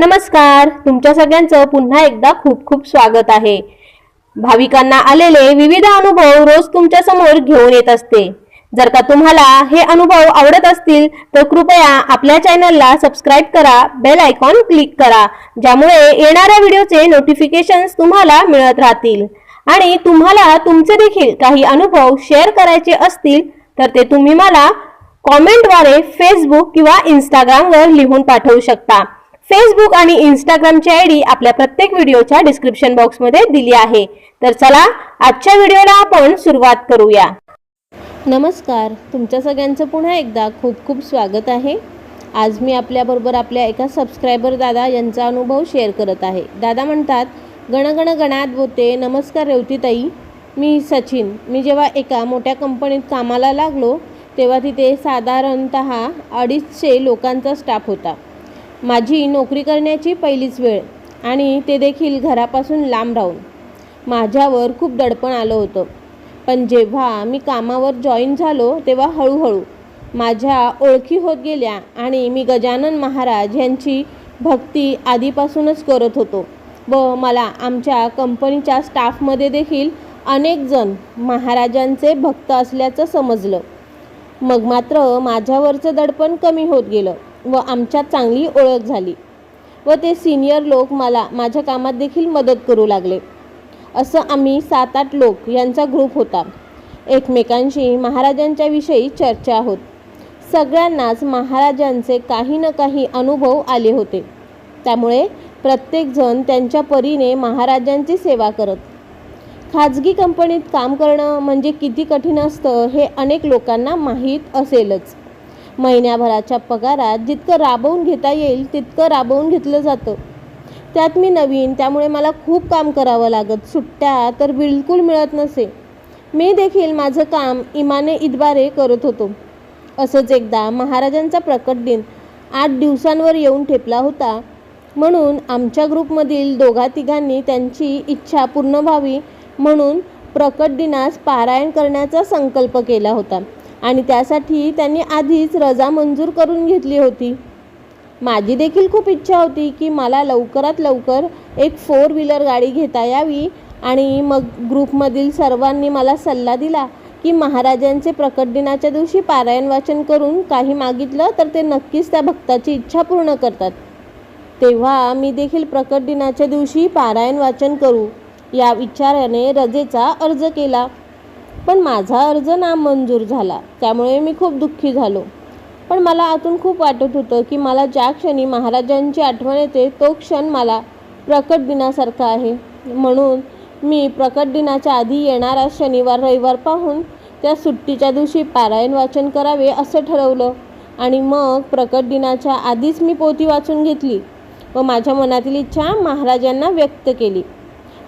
नमस्कार, तुमच्या सगळ्यांचं पुन्हा एकदा खूप खूप स्वागत आहे। भाविकांना आलेले विविध अनुभव रोज तुमच्या समोर घेऊन येत असते। जर का तुम्हाला हे अनुभव आवडत असतील तर कृपया आपल्या चॅनलला सबस्क्राइब करा, बेल आयकॉन क्लिक करा, ज्यामुळे येणाऱ्या व्हिडिओचे नोटिफिकेशन्स तुम्हाला मिळत राहतील। आणि तुम्हाला तुमचे देखील काही अनुभव शेअर करायचे असतील तर ते तुम्ही मला कॉमेंटद्वारे फेसबुक किंवा इंस्टाग्रामवर लिहून पाठवू शकता। फेसबुक आणि इंस्टाग्रामची आयडी आपल्या प्रत्येक व्हिडिओच्या डिस्क्रिप्शन बॉक्समध्ये दिली आहे। तर चला आजच्या व्हिडिओला आपण सुरुवात करूया। नमस्कार, तुमच्या सगळ्यांचं पुन्हा एकदा खूप खूप स्वागत आहे। आज मी आपल्याबरोबर आपल्या एका सबस्क्रायबर दादा यांचा अनुभव शेअर करत आहे। दादा म्हणतात, गणगण गणात बोते, नमस्कार रेवतीताई, मी सचिन। मी जेव्हा एका मोठ्या कंपनीत कामाला लागलो तेव्हा तिथे साधारणतः 250 लोकांचा स्टाफ होता। माझी नोकरी करण्याची पहिलीच वेळ आणि ते देखील घरापासून लांब राहून माझ्यावर खूप दडपण आलं होतं। पण जेव्हा मी कामावर जॉईन झालो तेव्हा हळूहळू माझ्या ओळखी होत गेल्या आणि मी गजानन महाराज यांची भक्ती आधीपासूनच करत होतो व मला आमच्या कंपनीच्या स्टाफमध्ये देखील अनेक जण महाराजांचे भक्त असल्याचं समजलं। मग मात्र माझ्यावरचं दडपण कमी होत गेलं व आमच्यात चांगली ओळख झाली व ते सीनियर लोक मला माझ्या कामात देखील मदत करू लागले। असं आम्ही 7-8 लोक यांचा ग्रुप होता। एकमेकांशी महाराजांच्या विषयी चर्चा होत। सगळ्यांनाच महाराजांचे काही ना काही अनुभव आले होते, त्यामुळे प्रत्येकजण त्यांच्या परीने महाराजांची सेवा करत। खाजगी कंपनीत काम करणं म्हणजे किती कठीण असतं हे अनेक लोकांना माहीत असेलच। महिन्याभराच्या पगारात जितकं राबवून घेता येईल तितकं राबवून घेतलं जातं। त्यात मी नवीन, त्यामुळे मला खूप काम करावं लागत। सुट्ट्या तर बिलकुल मिळत नसे। मी देखील माझं काम इमाने इतबारे करत होतो। असंच एकदा महाराजांचा प्रकट दिन 8 दिवसांवर येऊन ठेपला होता, म्हणून आमच्या ग्रुपमधील 2-3 त्यांची इच्छा पूर्ण व्हावी म्हणून प्रकट दिनास पारायण करण्याचा संकल्प केला होता आणि त्यासाठी त्यांनी आधीच रजा मंजूर करून घेतली होती। माझी देखील खूप इच्छा होती की मला लवकरात लवकर एक 4 व्हीलर गाडी घेता यावी आणि मग ग्रुपमधील सर्वांनी मला सल्ला दिला की महाराजांचे प्रकट दिनाच्या दिवशी पारायण वाचन करून काही मागितलं तर ते नक्कीच त्या भक्ताची इच्छा पूर्ण करतात। तेव्हा मी देखील प्रकट दिनाच्या दिवशी पारायण वाचन करू या विचाराने रजेचा अर्ज केला, पण माझा अर्ज नामंजूर झाला। त्यामुळे मी खूप दुःखी झालो। पण मला आतून खूप वाटत होतं की मला ज्या क्षणी महाराजांची आठवण येते तो क्षण मला प्रकट दिनासारखा आहे। म्हणून मी प्रकट दिनाच्या आधी येणारा शनिवार रविवार पाहून त्या सुट्टीच्या दिवशी पारायण वाचन करावे असं ठरवलं आणि मग प्रकट दिनाच्या आधीच मी पोथी वाचून घेतली व माझ्या मनातील इच्छा महाराजांना व्यक्त केली।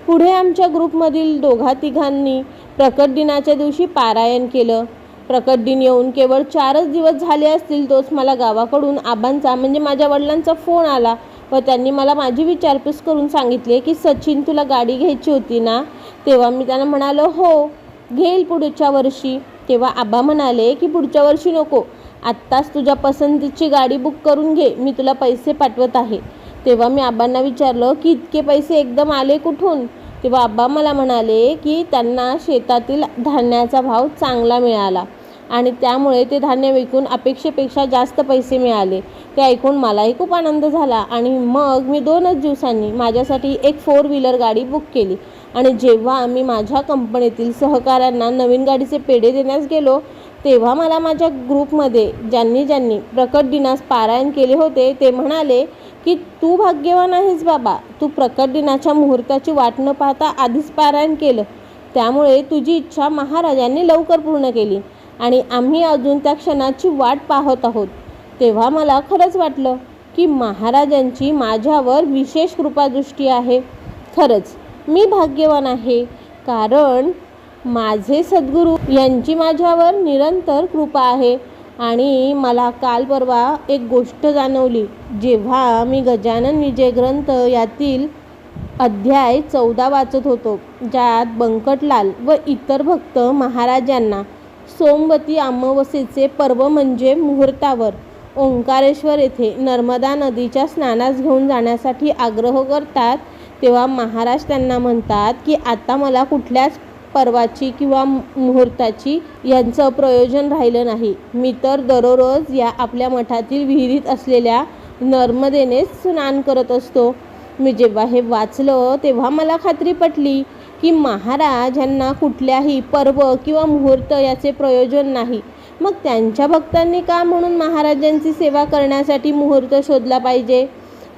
पुढे आमच्या ग्रुपमधील 2-3 प्रकट दिनाच्या दिवशी पारायण केलं। प्रकट दिन येऊन केवळ 4च दिवस झाले असतील तोच मला गावाकडून आबांचा म्हणजे माझ्या वडिलांचा फोन आला व त्यांनी मला माझी विचारपूस करून सांगितले की सचिन, तुला गाडी घ्यायची होती ना? तेव्हा मी त्यांना म्हणालो, हो घेईल पुढच्या वर्षी। तेव्हा आबा म्हणाले की पुढच्या वर्षी नको, आत्ताच तुझ्या पसंतीची गाडी बुक करून घे, मी तुला पैसे पाठवत आहे। तेव्हा मी आबांना विचारलं की इतके पैसे एकदम आले कुठून? तेव्हा आबा मला म्हणाले की त्यांना शेतातील धान्याचा भाव चांगला मिळाला आणि त्यामुळे ते धान्य विकून अपेक्षेपेक्षा जास्त पैसे मिळाले। ते ऐकून मलाही खूप आनंद झाला आणि मग मी 2च दिवसांनी माझ्यासाठी एक 4 व्हीलर गाडी बुक केली आणि जेव्हा मी माझ्या कंपनीतील सहकाऱ्यांना नवीन गाडीचे पेढे देण्यास गेलो तेव्हा मला माझ्या ग्रुपमध्ये ज्यांनी प्रकट दिनास पारायण केले होते ते म्हणाले की तू भाग्यवान आहेस बाबा, तू प्रकट दिनाच्या मुहूर्ताची वाट न पाहता आधीच पारायण केलं, त्यामुळे तुझी इच्छा महाराजांनी लवकर पूर्ण केली आणि आम्ही अजून त्या क्षणाची वाट पाहत आहोत। तेव्हा मला खरंच वाटलं की महाराजांची माझ्यावर विशेष कृपादृष्टी आहे। खरंच मी भाग्यवान आहे, कारण माझे सद्गुरू यांची माझ्यावर निरंतर कृपा आहे। आणि मला काल परवा एक गोष्ट जाणवली, जेव्हा मी गजानन विजय ग्रंथ यातील अध्याय 14 वाचत होतो, ज्यात बंकटलाल व इतर भक्त महाराजांना सोमवती अमावस्येचे पर्व म्हणजे मुहूर्तावर ओंकारेश्वर येथे नर्मदा नदीच्या स्नानास घेऊन जाण्यासाठी आग्रह करतात, तेव्हा महाराज त्यांना म्हणतात की आता मला कुठल्याच पर्वाची किंवा मुहूर्ताची यांचं प्रयोजन राहिलं नाही. मी तर दररोज या आपल्या मठातील विहिरीत असलेल्या नर्मदेनेच स्नान करत असतो. मी जेव्हा हे वाचलं तेव्हा मला खात्री पटली की महाराज यांना कुठल्याही पर्व किंवा मुहूर्त याचे प्रयोजन नाही. मग त्यांच्या भक्तांनी का म्हणून महाराजांची सेवा करण्यासाठी मुहूर्त शोधला पाहिजे?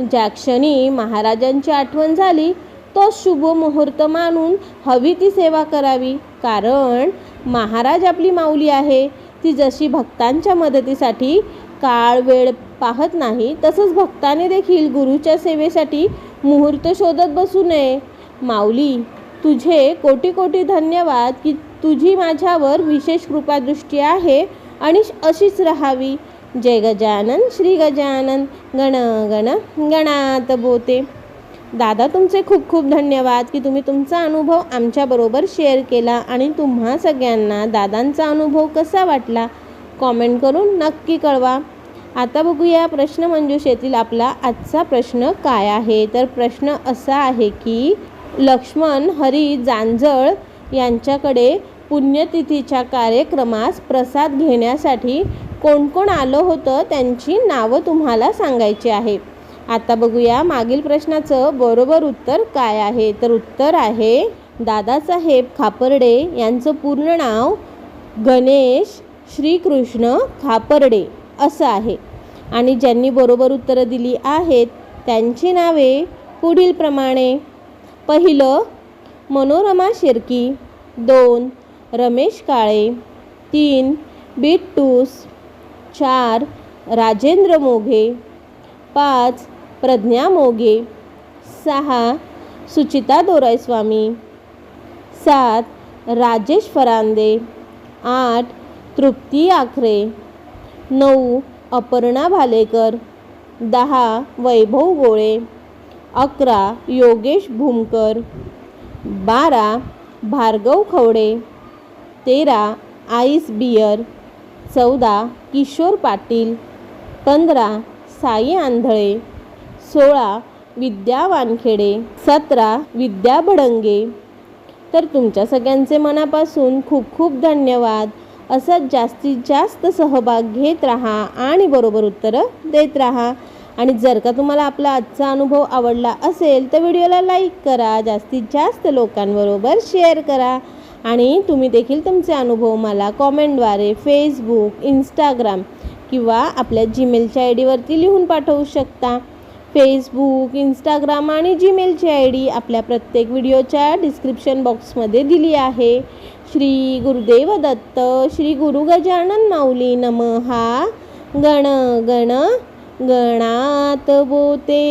ज्या क्षणी महाराजांची आठवण झाली तो शुभ मुहूर्त मानून हवी ती सेवा करावी. कारण महाराज आपली माऊली आहे. ती जशी भक्तांच्या मदतीसाठी काळ वेळ पाहत नाही, तसंच भक्ताने देखील गुरुच्या सेवेसाठी मुहूर्त शोधत बसू नये. माऊली, तुझे कोटी कोटी धन्यवाद की तुझी माझ्यावर विशेष कृपादृष्टी आहे आणि अशीच राहावी. जय गजानन श्री गजानन गण गण गणात बोते. दादा, तुमचे खूप खूप धन्यवाद की तुम्ही तुमचा अनुभव आमच्याबरोबर शेअर केला आणि तुम्हा सगळ्यांना दादांचा अनुभव कसा वाटला कॉमेंट करून नक्की कळवा. आता बघूया प्रश्नमंजुषेतील आपला आजचा प्रश्न काय आहे. तर प्रश्न असा आहे की लक्ष्मण हरी जांजळ यांच्याकडे पुण्यतिथीच्या कार्यक्रमास प्रसाद घेण्यासाठी कोण कोण आलं होतं त्यांची नावं तुम्हाला सांगायची आहे. आता बघूया मागील प्रश्नाचं बरोबर उत्तर काय आहे. तर उत्तर आहे दादासाहेब खापर्डे यांचं पूर्ण नाव गणेश श्रीकृष्ण खापर्डे असं आहे. आणि ज्यांनी बरोबर उत्तरं दिली आहेत त्यांची नावे पुढील प्रमाणे. पहिलं मनोरमा शिर्की, 2 रमेश काळे, 3 बिट्टूस, 4 राजेंद्र मोघे, 5 प्रज्ञा मोघे, 6 सुचिता दोराईस्वामी, 7 राजेश फरांदे, 8 तृप्ती आखरे, 9 अपर्णा भालेकर, 10 वैभव गोळे, 11 योगेश भूमकर, 12 भार्गव खवडे, 13 आईस बियर, 14 किशोर पाटील, 15 साई आंधळे, 16 विद्या वानखेडे, 17 विद्या भडंगे. तर तुमच्या सगळ्यांचे मनापासून खूप खूप धन्यवाद. असंच जास्तीत जास्त सहभाग घेत राहा आणि बरोबर उत्तरं देत राहा. आणि जर का तुम्हाला आपला आजचा अनुभव आवडला असेल तर व्हिडिओला लाईक करा, जास्तीत जास्त लोकांबरोबर शेअर करा. आणि तुम्ही देखील तुमचे अनुभव मला कॉमेंटद्वारे फेसबुक, इंस्टाग्राम किंवा आपल्या जीमेलच्या ID वरती लिहून पाठवू शकता. फेसबुक, इंस्टाग्राम आणि जीमेलची ID आपल्या प्रत्येक व्हिडिओच्या डिस्क्रिप्शन बॉक्समध्ये दिली आहे. श्री गुरुदेव दत्त, श्री गुरु गजानन माऊली नमहा. गण गण गणात बोते.